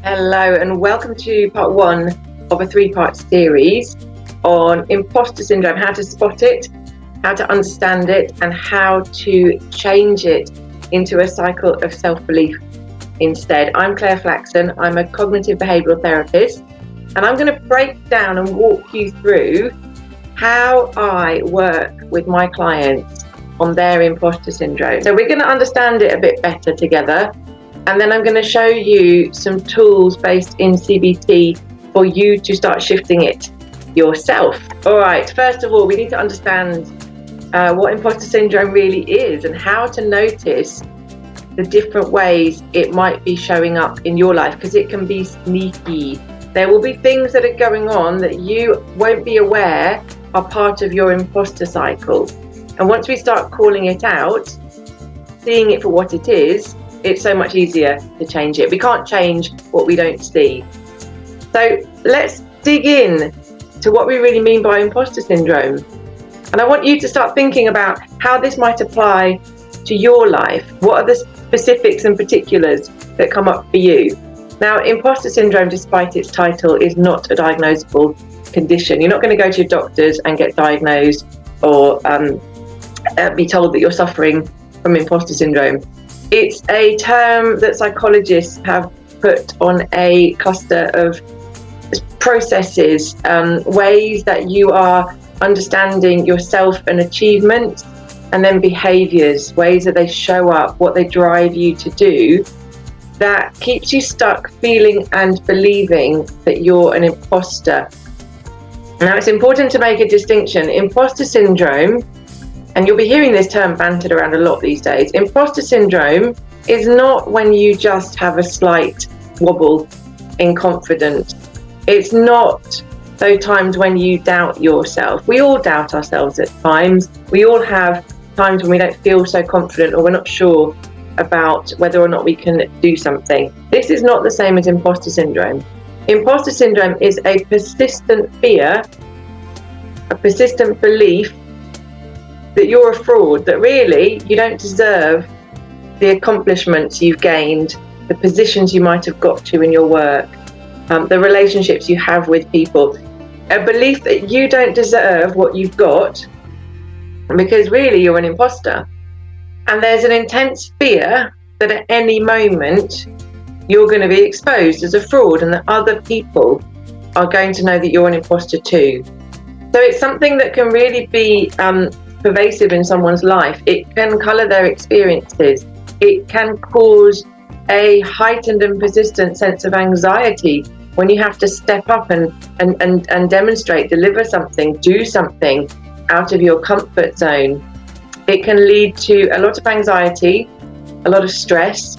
Hello and welcome to part one of a three-part series on imposter syndrome, how to spot it, how to understand it, and how to change it into a cycle of self-belief instead. I'm Claire Flaxon, I'm a cognitive behavioural therapist, and I'm going to break down and walk you through how I work with my clients on their imposter syndrome. So we're going to understand it a bit better together. And then I'm going to show you some tools based in CBT for you to start shifting it yourself. All right, first of all, we need to understand what imposter syndrome really is and how to notice the different ways it might be showing up in your life, because it can be sneaky. There will be things that are going on that you won't be aware are part of your imposter cycle. And once we start calling it out, seeing it for what it is, it's so much easier to change it. We can't change what we don't see. So let's dig in to what we really mean by imposter syndrome. And I want you to start thinking about how this might apply to your life. What are the specifics and particulars that come up for you? Now, imposter syndrome, despite its title, is not a diagnosable condition. You're not going to go to your doctors and get diagnosed or be told that you're suffering from imposter syndrome. It's a term that psychologists have put on a cluster of processes, ways that you are understanding yourself and achievements, and then behaviours, ways that they show up, what they drive you to do, that keeps you stuck feeling and believing that you're an imposter. Now, it's important to make a distinction. Imposter syndrome, and you'll be hearing this term bantered around a lot these days. Imposter syndrome is not when you just have a slight wobble in confidence. It's not those times when you doubt yourself. We all doubt ourselves at times. We all have times when we don't feel so confident or we're not sure about whether or not we can do something. This is not the same as imposter syndrome. Imposter syndrome is a persistent fear, a persistent belief that you're a fraud, that really you don't deserve the accomplishments you've gained, the positions you might have got to in your work, the relationships you have with people. A belief that you don't deserve what you've got because really you're an imposter. And there's an intense fear that at any moment you're going to be exposed as a fraud and that other people are going to know that you're an imposter too. So it's something that can really be pervasive in someone's life. It can colour their experiences. It can cause a heightened and persistent sense of anxiety when you have to step up and demonstrate, deliver something, do something out of your comfort zone. It can lead to a lot of anxiety, a lot of stress,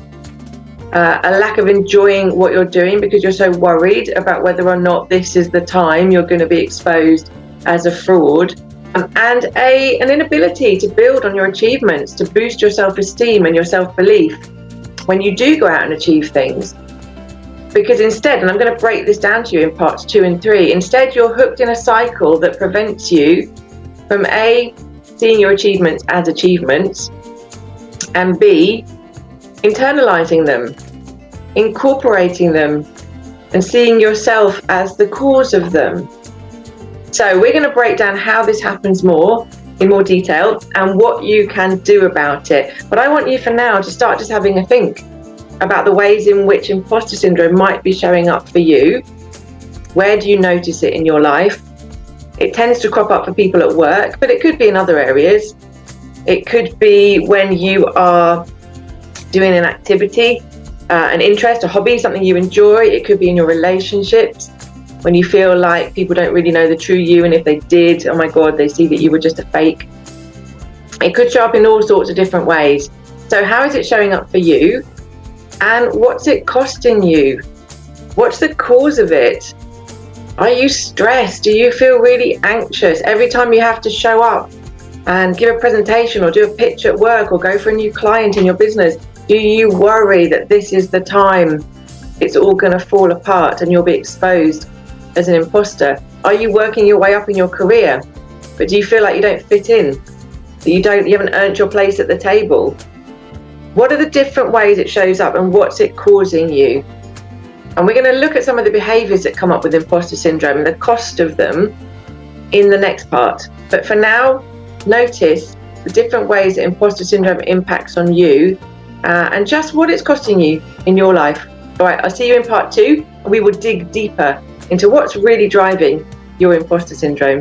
a lack of enjoying what you're doing because you're so worried about whether or not this is the time you're going to be exposed as a fraud. And an inability to build on your achievements, to boost your self-esteem and your self-belief when you do go out and achieve things. Because instead, and I'm going to break this down to you in parts 2 and 3, instead you're hooked in a cycle that prevents you from A, seeing your achievements as achievements, and B, internalizing them, incorporating them, and seeing yourself as the cause of them. So we're going to break down how this happens in more detail and what you can do about it. But I want you for now to start just having a think about the ways in which imposter syndrome might be showing up for you. Where do you notice it in your life? It tends to crop up for people at work, but it could be in other areas. It could be when you are doing an activity, an interest, a hobby, something you enjoy. It could be in your relationships, when you feel like people don't really know the true you, and if they did, oh my God, they see that you were just a fake. It could show up in all sorts of different ways. So how is it showing up for you? And what's it costing you? What's the cause of it? Are you stressed? Do you feel really anxious every time you have to show up and give a presentation or do a pitch at work or go for a new client in your business? Do you worry that this is the time it's all going to fall apart and you'll be exposed as an imposter? Are you working your way up in your career, but do you feel like you don't fit in? That you haven't earned your place at the table? What are the different ways it shows up and what's it causing you? And we're going to look at some of the behaviours that come up with imposter syndrome and the cost of them in the next part. But for now, notice the different ways that imposter syndrome impacts on you and just what it's costing you in your life. All right, I'll see you in part 2. We will dig deeper into what's really driving your imposter syndrome.